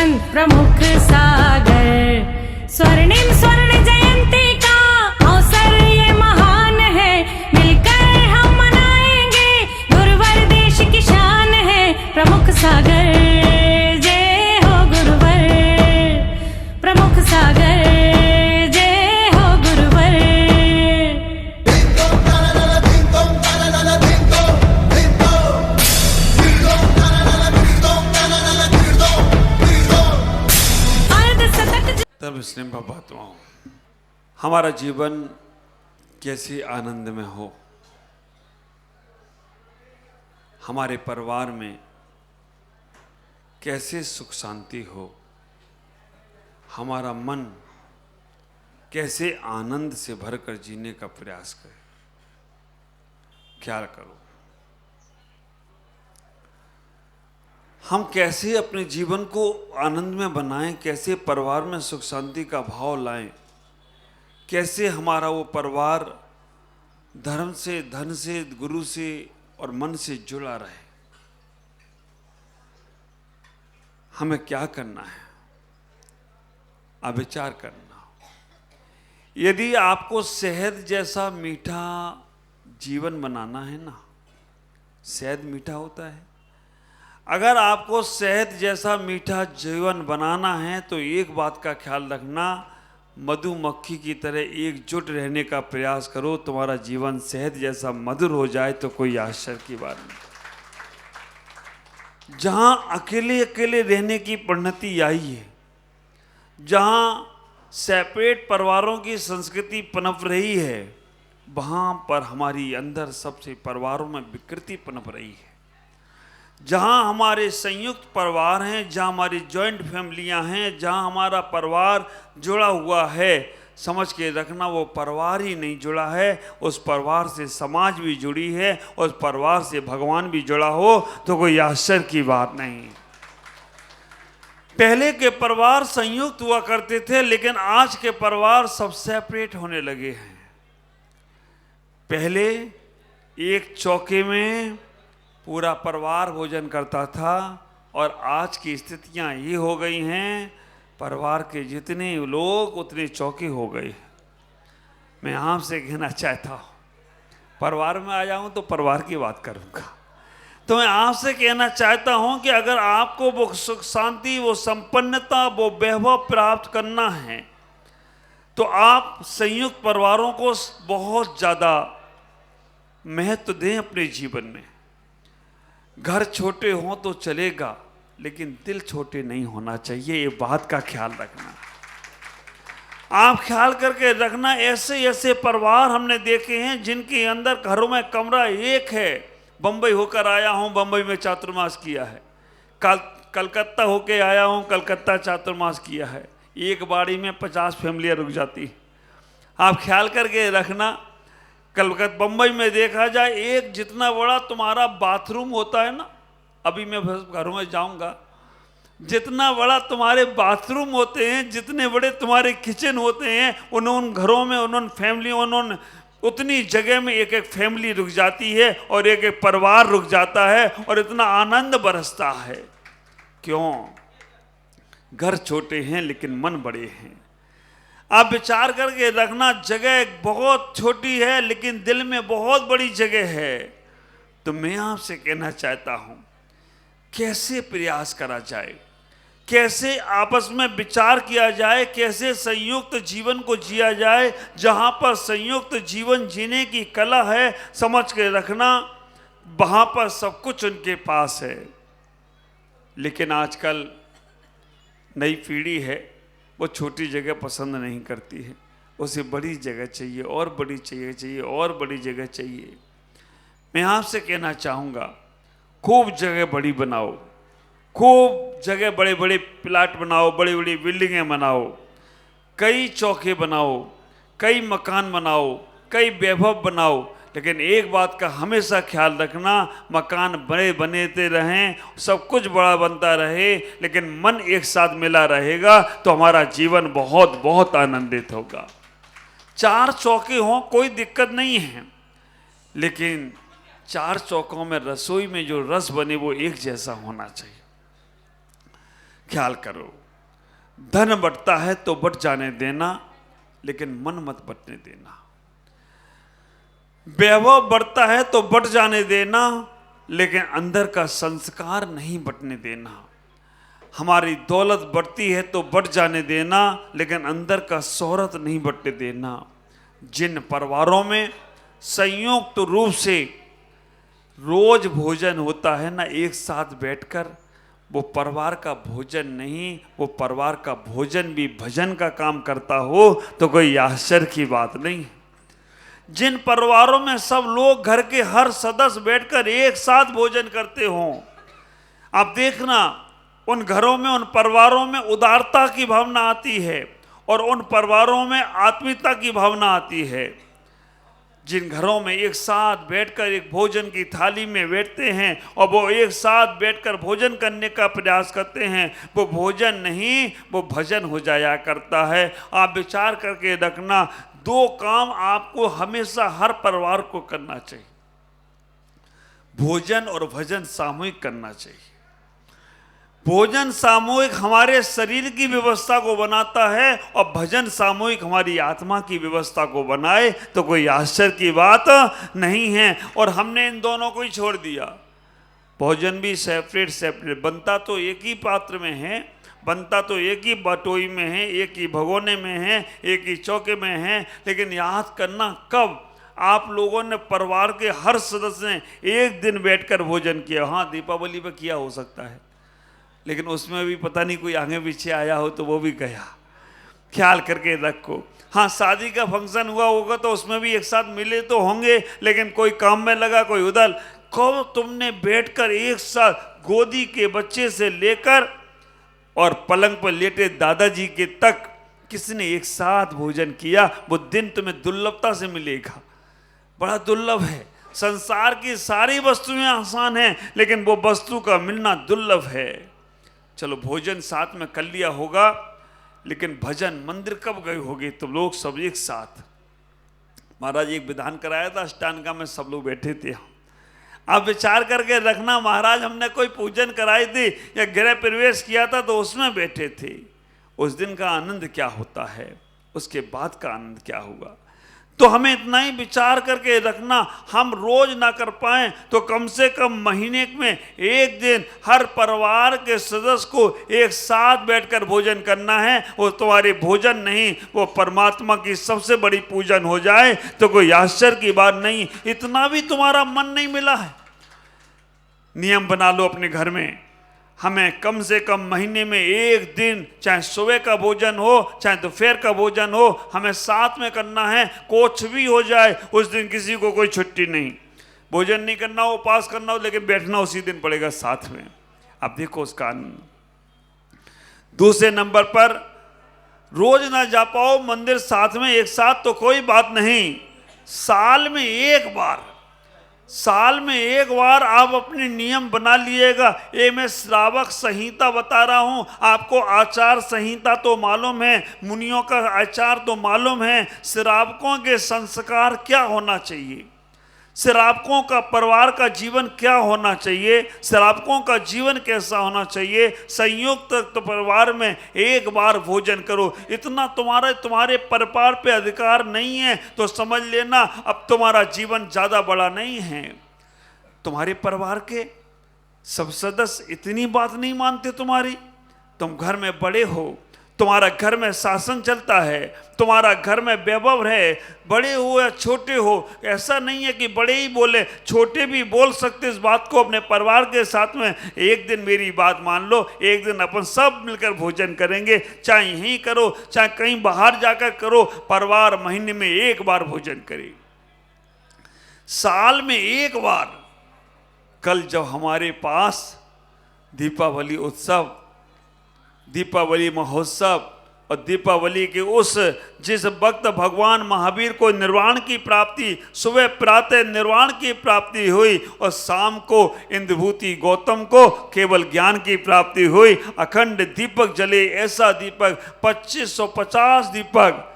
जीवन प्रमुख सागर। स्वर्णिम स्वर्ण जयंती का अवसर ये महान है, मिलकर हम मनाएंगे गुरुवर देश की शान है। प्रमुख सागर जय हो गुरुवर, प्रमुख सागर जय हो गुरुवर। तब स्नेह भावात्माओं, हमारा जीवन कैसे आनंद में हो, हमारे परिवार में कैसे सुख शांति हो, हमारा मन कैसे आनंद से भरकर जीने का प्रयास करे। ख्याल करो, हम कैसे अपने जीवन को आनंद में बनाएं, कैसे परिवार में सुख शांति का भाव लाएं, कैसे हमारा वो परिवार धर्म से, धन से, गुरु से और मन से जुड़ा रहे। हमें क्या करना है, अब विचार करना। यदि आपको शहद जैसा मीठा जीवन बनाना है ना, शहद मीठा होता है, अगर आपको शहद जैसा मीठा जीवन बनाना है तो एक बात का ख्याल रखना, मधुमक्खी की तरह एकजुट रहने का प्रयास करो। तुम्हारा जीवन शहद जैसा मधुर हो जाए तो कोई आश्चर्य की बात नहीं। जहां अकेले अकेले रहने की परिणति आई है, जहां सेपरेट परिवारों की संस्कृति पनप रही है, वहां पर हमारी अंदर सबसे परिवारों में विकृति पनप रही है। जहां हमारे संयुक्त परिवार हैं, जहां हमारी जॉइंट फैमिलियां हैं, जहां हमारा परिवार जुड़ा हुआ है, समझ के रखना वो परिवार ही नहीं जुड़ा है, उस परिवार से समाज भी जुड़ी है, उस परिवार से भगवान भी जुड़ा हो तो कोई आश्चर्य की बात नहीं। पहले के परिवार संयुक्त हुआ करते थे, लेकिन आज के परिवार सब सेपरेट होने लगे हैं। पहले एक चौके में पूरा परिवार भोजन करता था और आज की स्थितियां ये हो गई हैं, परिवार के जितने लोग उतने चौके हो गए। मैं आपसे कहना चाहता हूँ, परिवार में आ जाऊँ तो परिवार की बात करूँगा, तो मैं आपसे कहना चाहता हूँ कि अगर आपको वो सुख शांति, वो संपन्नता, वो वैभव प्राप्त करना है तो आप संयुक्त परिवारों को बहुत ज़्यादा महत्व दें अपने जीवन में। घर छोटे हों तो चलेगा, लेकिन दिल छोटे नहीं होना चाहिए, ये बात का ख्याल रखना। आप ख्याल करके रखना, ऐसे ऐसे परिवार हमने देखे हैं जिनके अंदर घरों में कमरा एक है। बंबई होकर आया हूँ, बंबई में चातुर्मास किया है। कलकत्ता होके आया हूँ, कलकत्ता चातुर्मास किया है। एक बाड़ी में 50 फैमिलियाँ रुक जाती। आप ख्याल करके रखना, कलकत्ता बंबई में देखा जाए, एक जितना बड़ा तुम्हारा बाथरूम होता है ना, अभी मैं घरों में जाऊंगा, जितना बड़ा तुम्हारे बाथरूम होते हैं, जितने बड़े तुम्हारे किचन होते हैं, उन घरों में उन फैमिली, उतनी जगह में एक एक फैमिली रुक जाती है और एक एक परिवार रुक जाता है और इतना आनंद बरसता है। क्यों? घर छोटे हैं लेकिन मन बड़े हैं। आप विचार करके रखना, जगह बहुत छोटी है लेकिन दिल में बहुत बड़ी जगह है। तो मैं आपसे कहना चाहता हूं, कैसे प्रयास करा जाए, कैसे आपस में विचार किया जाए, कैसे संयुक्त जीवन को जिया जाए। जहां पर संयुक्त जीवन जीने की कला है, समझ के रखना, वहां पर सब कुछ उनके पास है। लेकिन आजकल नई पीढ़ी है, वो छोटी जगह पसंद नहीं करती है, उसे बड़ी जगह चाहिए और बड़ी चाहिए और बड़ी जगह चाहिए। मैं आपसे कहना चाहूँगा, खूब जगह बड़ी बनाओ, खूब जगह बड़े बड़े प्लाट बनाओ, बड़ी बड़ी बिल्डिंगें बनाओ, कई चौके बनाओ, कई मकान बनाओ, कई वैभव बनाओ। लेकिन एक बात का हमेशा ख्याल रखना, मकान बड़े बनते रहें, सब कुछ बड़ा बनता रहे, लेकिन मन एक साथ मिला रहेगा तो हमारा जीवन बहुत बहुत आनंदित होगा। 4 चौके हों कोई दिक्कत नहीं है, लेकिन 4 चौकों में रसोई में जो रस बने वो एक जैसा होना चाहिए। ख्याल करो, धन बंटता है तो बंट जाने देना, लेकिन मन मत बंटने देना। वैभव बढ़ता है तो बंट जाने देना, लेकिन अंदर का संस्कार नहीं बंटने देना। हमारी दौलत बढ़ती है तो बंट जाने देना, लेकिन अंदर का शोहरत नहीं बंटने देना। जिन परिवारों में संयुक्त रूप से रोज भोजन होता है ना एक साथ बैठकर, वो परिवार का भोजन नहीं, वो परिवार का भोजन भी भजन का काम करता हो तो कोई आश्चर्य की बात नहीं। जिन परिवारों में सब लोग घर के हर सदस्य बैठकर एक साथ भोजन करते हों, आप देखना उन घरों में, उन परिवारों में उदारता की भावना आती है और उन परिवारों में आत्मीयता की भावना आती है। जिन घरों में एक साथ बैठकर एक भोजन की थाली में बैठते हैं और वो एक साथ बैठकर भोजन करने का प्रयास करते हैं, वो भोजन नहीं वो भजन हो जाया करता है। आप विचार करके रखना, दो काम आपको हमेशा हर परिवार को करना चाहिए, भोजन और भजन सामूहिक करना चाहिए। भोजन सामूहिक हमारे शरीर की व्यवस्था को बनाता है और भजन सामूहिक हमारी आत्मा की व्यवस्था को बनाए तो कोई आश्चर्य की बात नहीं है। और हमने इन दोनों को ही छोड़ दिया। भोजन भी सेपरेट बनता तो एक ही पात्र में है, बनता तो एक ही बटोई में है, एक ही भगोने में है, एक ही चौके में है, लेकिन याद करना कब आप लोगों ने परिवार के हर सदस्य ने एक दिन बैठकर भोजन किया। हाँ, दीपावली पे किया हो सकता है, लेकिन उसमें भी पता नहीं कोई आगे पीछे आया हो तो वो भी गया। ख्याल करके रखो। हाँ, शादी का फंक्शन हुआ होगा तो उसमें भी एक साथ मिले तो होंगे, लेकिन कोई काम में लगा, कोई उधर। कब तुमने बैठकर एक साथ गोदी के बच्चे से लेकर और पलंग पर लेटे दादाजी के तक किसने एक साथ भोजन किया? वो दिन तुम्हें दुर्लभता से मिलेगा, बड़ा दुर्लभ है। संसार की सारी वस्तुएं आसान हैं, लेकिन वो वस्तु का मिलना दुर्लभ है। चलो, भोजन साथ में कर लिया होगा, लेकिन भजन मंदिर कब गए होगे? तो लोग सब एक साथ। महाराज एक विधान कराया था अष्टांगा में, सब लोग बैठे थे। आप विचार करके रखना, महाराज हमने कोई पूजन कराई थी या गृह प्रवेश किया था तो उसमें बैठे थे। उस दिन का आनंद क्या होता है, उसके बाद का आनंद क्या हुआ? तो हमें इतना ही विचार करके रखना, हम रोज ना कर पाए तो कम से कम महीने में एक दिन हर परिवार के सदस्य को एक साथ बैठकर भोजन करना है। वो तुम्हारे भोजन नहीं, वो परमात्मा की सबसे बड़ी पूजन हो जाए तो कोई आश्चर्य की बात नहीं। इतना भी तुम्हारा मन नहीं मिला है, नियम बना लो अपने घर में, हमें कम से कम महीने में एक दिन, चाहे सुबह का भोजन हो चाहे दोपहर का भोजन हो, हमें साथ में करना है। कुछ भी हो जाए उस दिन किसी को कोई छुट्टी नहीं, भोजन नहीं करना हो, उपास करना हो, लेकिन बैठना उसी दिन पड़ेगा साथ में। अब देखो उसका आनंद। दूसरे नंबर पर, रोज ना जा पाओ मंदिर साथ में एक साथ तो कोई बात नहीं, साल में एक बार आप अपने नियम बना लिएगा। ये मैं श्रावक संहिता बता रहा हूं आपको। आचार संहिता तो मालूम है, मुनियों का आचार तो मालूम है, श्रावकों के संस्कार क्या होना चाहिए, श्रावकों का परिवार का जीवन क्या होना चाहिए, श्रावकों का जीवन कैसा होना चाहिए। संयुक्त परिवार में एक बार भोजन करो, इतना तुम्हारे परिवार पे अधिकार नहीं है तो समझ लेना अब तुम्हारा जीवन ज्यादा बड़ा नहीं है। तुम्हारे परिवार के सब सदस्य इतनी बात नहीं मानते तुम्हारी। तुम घर में बड़े हो, तुम्हारा घर में शासन चलता है, तुम्हारा घर में वैभव है, बड़े हो या छोटे हो, ऐसा नहीं है कि बड़े ही बोले, छोटे भी बोल सकते इस बात को अपने परिवार के साथ में। एक दिन मेरी बात मान लो, एक दिन अपन सब मिलकर भोजन करेंगे, चाहे यहीं करो चाहे कहीं बाहर जाकर करो, परिवार महीने में एक बार भोजन करे, साल में एक बार। कल जब हमारे पास दीपावली उत्सव, दीपावली महोत्सव और दीपावली के उस जिस वक्त भगवान महावीर को निर्वाण की प्राप्ति, सुबह प्रातः निर्वाण की प्राप्ति हुई और शाम को इंद्रभूति गौतम को केवल ज्ञान की प्राप्ति हुई, अखंड दीपक जले, ऐसा दीपक 2550 दीपक।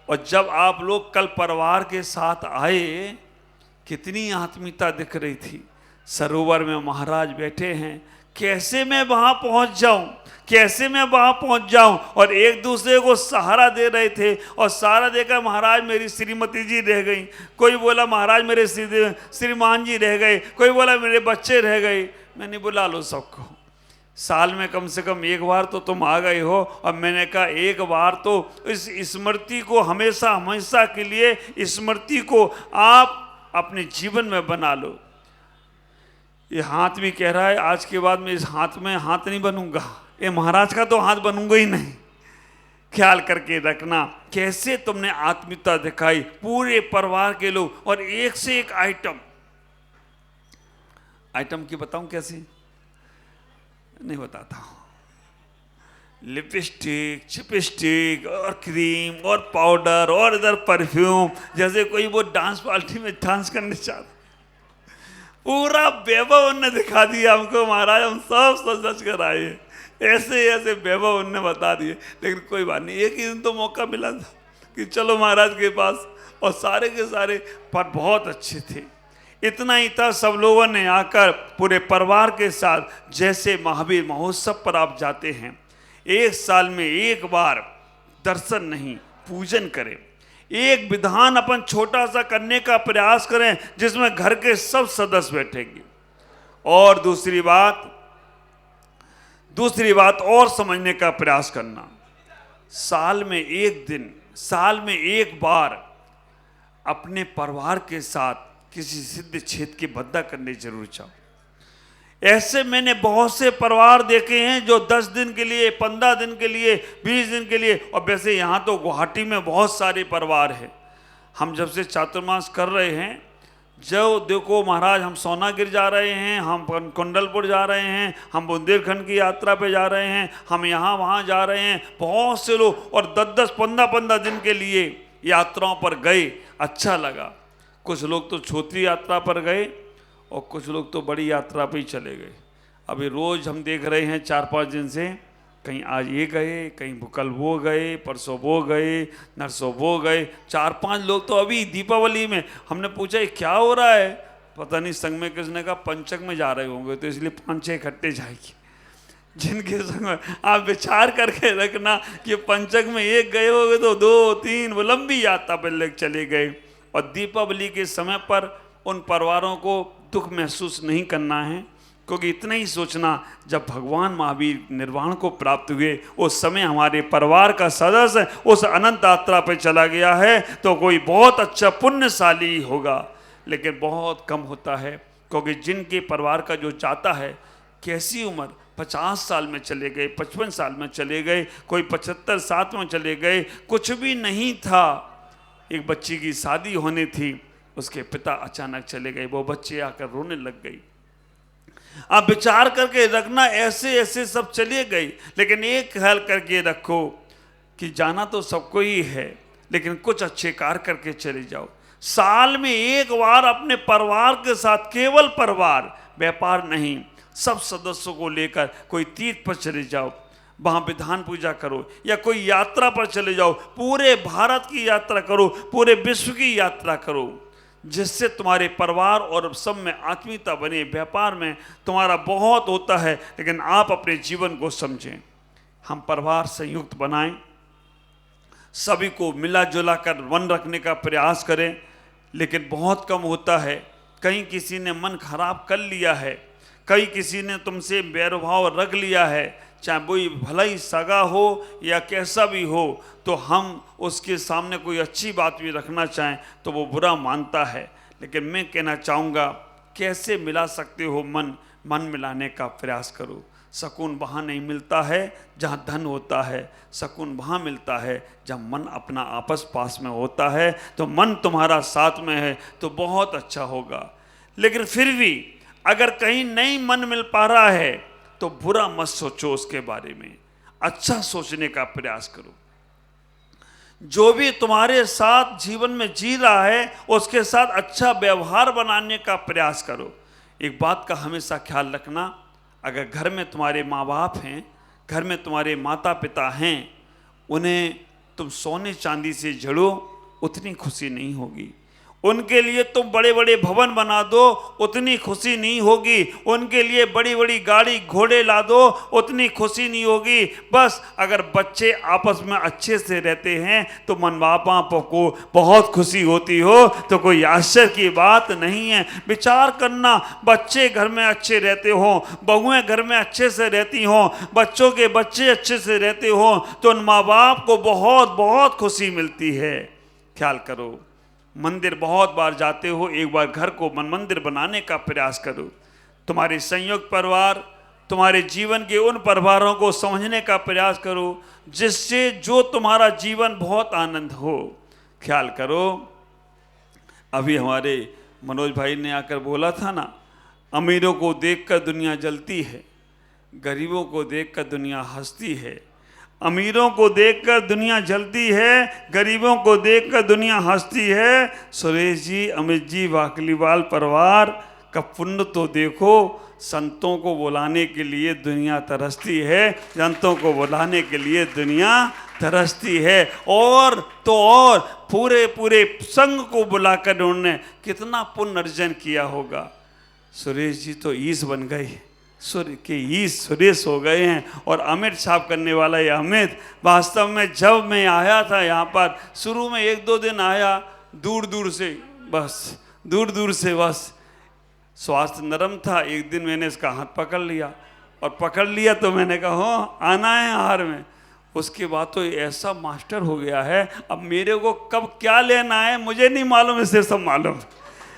और जब आप लोग कल परिवार के साथ आए, कितनी आत्मीयता दिख रही थी। सरोवर में महाराज बैठे हैं, कैसे मैं वहां पहुंच जाऊं, कैसे मैं वहां पहुंच जाऊं। और एक दूसरे को सहारा दे रहे थे और सहारा देकर महाराज मेरी श्रीमती जी रह गई, कोई बोला महाराज मेरे श्रीमान जी रह गए, कोई बोला मेरे बच्चे रह गए। मैंने बुला लो सबको, साल में कम से कम एक बार तो तुम आ गए हो। और मैंने कहा एक बार तो इस स्मृति को हमेशा हमेशा के लिए स्मृति को आप अपने जीवन में बना लो। ये हाथ भी कह रहा है आज के बाद मैं इस हाथ में हाथ नहीं बनूंगा, ये महाराज का तो हाथ बनूंगा ही नहीं। ख्याल करके रखना कैसे तुमने आत्मीयता दिखाई, पूरे परिवार के लोग, और एक से एक आइटम की बताऊं कैसे, नहीं बताता हूं। लिपस्टिक, चिपस्टिक और क्रीम और पाउडर और इधर परफ्यूम, जैसे कोई वो डांस पार्टी में डांस करने चाहता। पूरा वैभव उनने दिखा दिया हमको महाराज, हम सब सच सच कर आए, ऐसे ऐसे वैभव उनने बता दिए। लेकिन कोई बात नहीं, एक ही दिन तो मौका मिला था कि चलो महाराज के पास, और सारे के सारे पर बहुत अच्छे थे। इतना ही था, सब लोगों ने आकर पूरे परिवार के साथ, जैसे महावीर महोत्सव पर आप जाते हैं, एक साल में एक बार दर्शन नहीं पूजन करें, एक विधान अपन छोटा सा करने का प्रयास करें जिसमें घर के सब सदस्य बैठेंगे। और दूसरी बात और समझने का प्रयास करना, साल में एक दिन, साल में एक बार अपने परिवार के साथ किसी सिद्ध क्षेत्र की बद्दा करने जरूर जाओ। ऐसे मैंने बहुत से परिवार देखे हैं जो 10 दिन के लिए, 15 दिन के लिए, 20 दिन के लिए, और वैसे यहाँ तो गुवाहाटी में बहुत सारे परिवार हैं। हम जब से चातुर्मास कर रहे हैं, जो देखो महाराज हम सोनागिर जा रहे हैं, हम कुंडलपुर जा रहे हैं, हम बुंदेलखंड की यात्रा पे जा रहे हैं, हम यहाँ वहाँ जा रहे हैं, बहुत से लोग, और 10-10, 15-15 दिन के लिए यात्राओं पर गए, अच्छा लगा। कुछ लोग तो छोटी यात्रा पर गए और कुछ लोग तो बड़ी यात्रा पे ही चले गए। अभी रोज़ हम देख रहे हैं 4-5 दिन से, कहीं आज ये गए, कहीं कल वो गए, परसों वो गए, नरसों वो गए। 4-5 लोग तो अभी दीपावली में, हमने पूछा ये क्या हो रहा है, पता नहीं, संग में किसने कहा पंचक में जा रहे होंगे, तो इसलिए 5-6 इकट्ठे जाएगी। जिनके संग में आप विचार करके रखना कि पंचक में एक गए होंगे तो 2-3 वो लंबी यात्रा पर लोग चले गए। और दीपावली के समय पर उन परिवारों को दुख महसूस नहीं करना है, क्योंकि इतना ही सोचना, जब भगवान महावीर निर्वाण को प्राप्त हुए उस समय हमारे परिवार का सदस्य उस अनंत यात्रा पर चला गया है, तो कोई बहुत अच्छा पुण्यशाली होगा। लेकिन बहुत कम होता है, क्योंकि जिनके परिवार का जो चाहता है, कैसी उम्र, 50 साल में चले गए, 55 साल में चले गए, कोई 75-60 में चले गए, कुछ भी नहीं था। एक बच्ची की शादी होनी थी, उसके पिता अचानक चले गए, वो बच्चे आकर रोने लग गई। आप विचार करके रखना, ऐसे ऐसे सब चले गए। लेकिन एक ख्याल करके रखो कि जाना तो सबको ही है, लेकिन कुछ अच्छे कार्य करके चले जाओ। साल में एक बार अपने परिवार के साथ, केवल परिवार, व्यापार नहीं, सब सदस्यों को लेकर कोई तीर्थ पर चले जाओ, वहाँ विधान पूजा करो, या कोई यात्रा पर चले जाओ, पूरे भारत की यात्रा करो, पूरे विश्व की यात्रा करो, जिससे तुम्हारे परिवार और सब में आत्मीयता बने। व्यापार में तुम्हारा बहुत होता है, लेकिन आप अपने जीवन को समझें। हम परिवार संयुक्त बनाएं, सभी को मिला जुला कर मन रखने का प्रयास करें, लेकिन बहुत कम होता है। कहीं किसी ने मन खराब कर लिया है, कहीं किसी ने तुमसे बैरभाव रख लिया है, चाहे वही भला ही सगा हो या कैसा भी हो, तो हम उसके सामने कोई अच्छी बात भी रखना चाहें तो वो बुरा मानता है। लेकिन मैं कहना चाहूँगा, कैसे मिला सकते हो मन मिलाने का प्रयास करो। सुकून वहाँ नहीं मिलता है जहाँ धन होता है, सुकून वहाँ मिलता है जब मन अपना आपस पास में होता है। तो मन तुम्हारा साथ में है तो बहुत अच्छा होगा। लेकिन फिर भी अगर कहीं नहीं मन मिल पा रहा है तो बुरा मत सोचो, उसके बारे में अच्छा सोचने का प्रयास करो। जो भी तुम्हारे साथ जीवन में जी रहा है उसके साथ अच्छा व्यवहार बनाने का प्रयास करो। एक बात का हमेशा ख्याल रखना, अगर घर में तुम्हारे माँ बाप हैं, घर में तुम्हारे माता पिता हैं, उन्हें तुम सोने चांदी से जड़ो, उतनी खुशी नहीं होगी। उनके लिए तुम बड़े बड़े भवन बना दो, उतनी खुशी नहीं होगी। उनके लिए बड़ी बड़ी गाड़ी घोड़े ला दो, उतनी खुशी नहीं होगी। बस अगर बच्चे आपस में अच्छे से रहते हैं तो मन बापों को बहुत खुशी होती हो, तो कोई आश्चर्य की बात नहीं है। विचार करना, बच्चे घर में अच्छे रहते हो, बहुएं घर में अच्छे से रहती हो, बच्चों के बच्चे अच्छे से रहते हो, तो उन माँ बाप को बहुत बहुत खुशी मिलती है। ख्याल करो, मंदिर बहुत बार जाते हो, एक बार घर को मन मंदिर बनाने का प्रयास करो। तुम्हारे संयुक्त परिवार, तुम्हारे जीवन के उन परिवारों को समझने का प्रयास करो जिससे जो तुम्हारा जीवन बहुत आनंद हो। ख्याल करो, अभी हमारे मनोज भाई ने आकर बोला था ना, अमीरों को देखकर दुनिया जलती है, गरीबों को देखकर दुनिया हंसती है। अमीरों को देखकर दुनिया जलती है, गरीबों को देखकर दुनिया हंसती है। सुरेश जी, अमित जी, वाकलीवाल परिवार का पुण्य तो देखो, संतों को बुलाने के लिए दुनिया तरसती है, संतों को बुलाने के लिए दुनिया तरसती है। और तो और पूरे पूरे संघ को बुलाकर उन्होंने कितना पुण्य अर्जन किया होगा। सुरेश जी तो ईश बन गए, सूर्य के ईश सुरेश हो गए हैं। और अमित छाप करने वाला ये अमित, वास्तव में जब मैं आया था यहाँ पर, शुरू में 1-2 दिन आया, दूर दूर से बस स्वास्थ्य नरम था। एक दिन मैंने इसका हाथ पकड़ लिया, और पकड़ लिया तो मैंने कहा हो आना है आहार में। उसके बाद तो ऐसा मास्टर हो गया है, अब मेरे को कब क्या लेना है मुझे नहीं मालूम, इससे सब मालूम।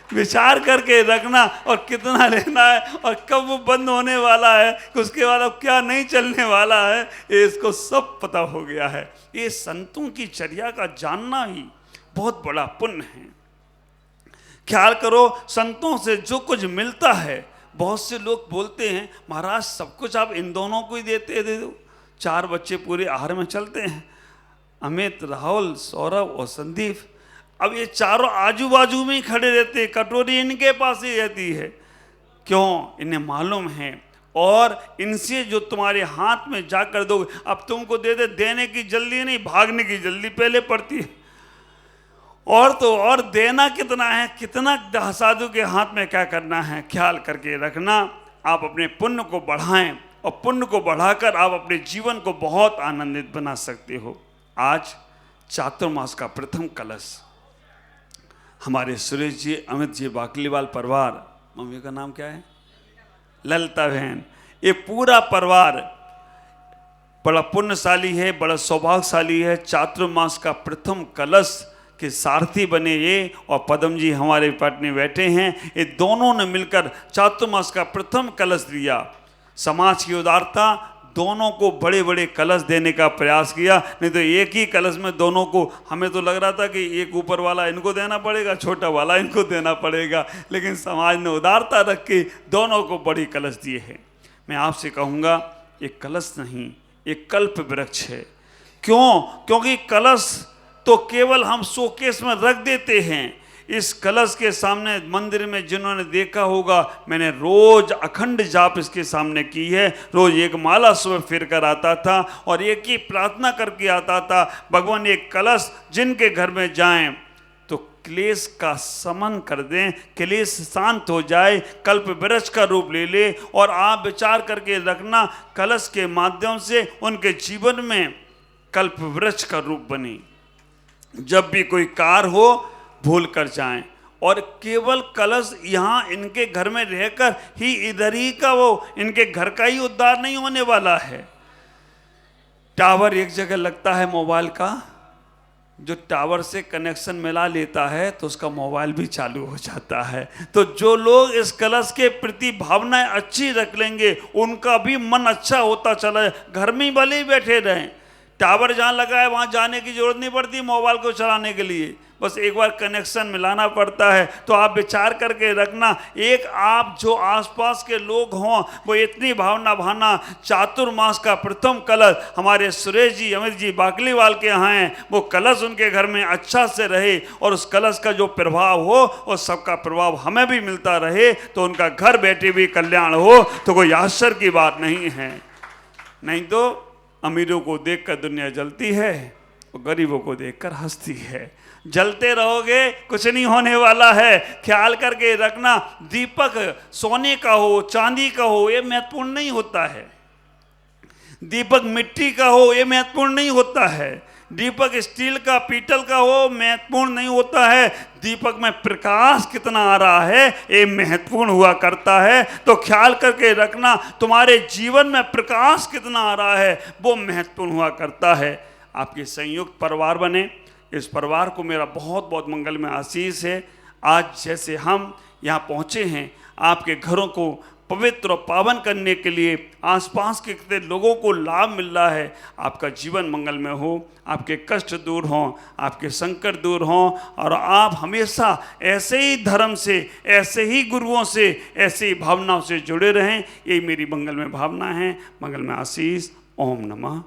विचार करके रखना, और कितना लेना है, और कब वो बंद होने वाला है, उसके बाद अब क्या नहीं चलने वाला है, ये इसको सब पता हो गया है। ये संतों की चर्या का जानना ही बहुत बड़ा पुण्य है। ख्याल करो, संतों से जो कुछ मिलता है, बहुत से लोग बोलते हैं महाराज सब कुछ आप इन दोनों को ही दे दो। 4 बच्चे पूरे आहार में चलते हैं, अमित, राहुल, सौरभ और संदीप। अब ये चारों आजू बाजू में ही खड़े रहते हैं, कटोरी इनके पास ही रहती है। क्यों? इन्हें मालूम है, और इनसे जो तुम्हारे हाथ में जाकर दोगे, अब तुमको दे दे, देने की जल्दी नहीं, भागने की जल्दी पहले पड़ती है। और तो और देना कितना है, कितना साधु के हाथ में क्या करना है, ख्याल करके रखना। आप अपने पुण्य को बढ़ाएं, और पुण्य को बढ़ाकर आप अपने जीवन को बहुत आनंदित बना सकते हो। आज चातुर्मास का प्रथम कलश हमारे सुरेश जी, अमित जी, बाकलीवाल परिवार, मम्मी का नाम क्या है, ललिता बहन, ये पूरा परिवार बड़ा पुण्यशाली है, बड़ा सौभाग्यशाली है। चातुर्मास का प्रथम कलश के सारथी बने ये, और पदम जी हमारे पटने बैठे हैं, ये दोनों ने मिलकर चातुर्मास का प्रथम कलश दिया। समाज की उदारता, दोनों को बड़े बड़े कलश देने का प्रयास किया, नहीं तो एक ही कलश में दोनों को, हमें तो लग रहा था कि एक ऊपर वाला इनको देना पड़ेगा, छोटा वाला इनको देना पड़ेगा, लेकिन समाज ने उदारता रख के दोनों को बड़ी कलश दिए हैं। मैं आपसे कहूँगा, एक कलश नहीं, एक कल्प वृक्ष है। क्यों? क्योंकि कलश तो केवल हम शोकेस में रख देते हैं। इस कलश के सामने मंदिर में जिन्होंने देखा होगा, मैंने रोज अखंड जाप इसके सामने की है, रोज एक माला सुबह फिर कर आता था, और एक ही प्रार्थना करके आता था, भगवान एक कलश जिनके घर में जाएं तो क्लेश का समन कर दें, क्लेश शांत हो जाए, कल्प वृक्ष का रूप ले ले। और आप विचार करके रखना, कलश के माध्यम से उनके जीवन में कल्प वृक्ष का रूप बने। जब भी कोई कार्य हो भूल कर जाएं, और केवल कलश यहाँ इनके घर में रहकर ही इधर ही का वो इनके घर का ही उद्धार नहीं होने वाला है। टावर एक जगह लगता है मोबाइल का, जो टावर से कनेक्शन मिला लेता है तो उसका मोबाइल भी चालू हो जाता है। तो जो लोग इस कलश के प्रति भावनाएं अच्छी रख लेंगे, उनका भी मन अच्छा होता चला है। घर में ही भले ही बैठे रहें, टावर जहाँ लगा है वहाँ जाने की जरूरत नहीं पड़ती मोबाइल को चलाने के लिए, बस एक बार कनेक्शन मिलाना पड़ता है। तो आप विचार करके रखना, एक आप जो आसपास के लोग हों वो इतनी भावना भाना। चातुर्मास का प्रथम कलश हमारे सुरेश जी, अमित जी, बाकलीवाल के यहाँ हैं, वो कलश उनके घर में अच्छा से रहे, और उस कलश का जो प्रभाव हो और सबका प्रभाव हमें भी मिलता रहे, तो उनका घर बैठे भी कल्याण हो, तो कोई आश्चर्य की बात नहीं है। नहीं तो अमीरों को देखकर दुनिया जलती है, और गरीबों को देखकर हंसती है। जलते रहोगे कुछ नहीं होने वाला है। ख्याल करके रखना, दीपक सोने का हो चांदी का हो ये महत्वपूर्ण नहीं होता है, दीपक मिट्टी का हो ये महत्वपूर्ण नहीं होता है, दीपक स्टील का पीतल का हो महत्वपूर्ण नहीं होता है, दीपक में प्रकाश कितना आ रहा है ये महत्वपूर्ण हुआ करता है। तो ख्याल करके रखना, तुम्हारे जीवन में प्रकाश कितना आ रहा है वो महत्वपूर्ण हुआ करता है। आपके संयुक्त परिवार बने, इस परिवार को मेरा बहुत बहुत मंगल में आशीष है। आज जैसे हम यहाँ पहुँचे हैं, आपके घरों को पवित्र और पावन करने के लिए आसपास के कितने लोगों को लाभ मिल रहा है। आपका जीवन मंगल में हो, आपके कष्ट दूर हों, आपके संकट दूर हों, और आप हमेशा ऐसे ही धर्म से, ऐसे ही गुरुओं से, ऐसे ही भावनाओं से जुड़े रहें। ये मेरी मंगल में भावना है। मंगल में आशीष। ओम नमः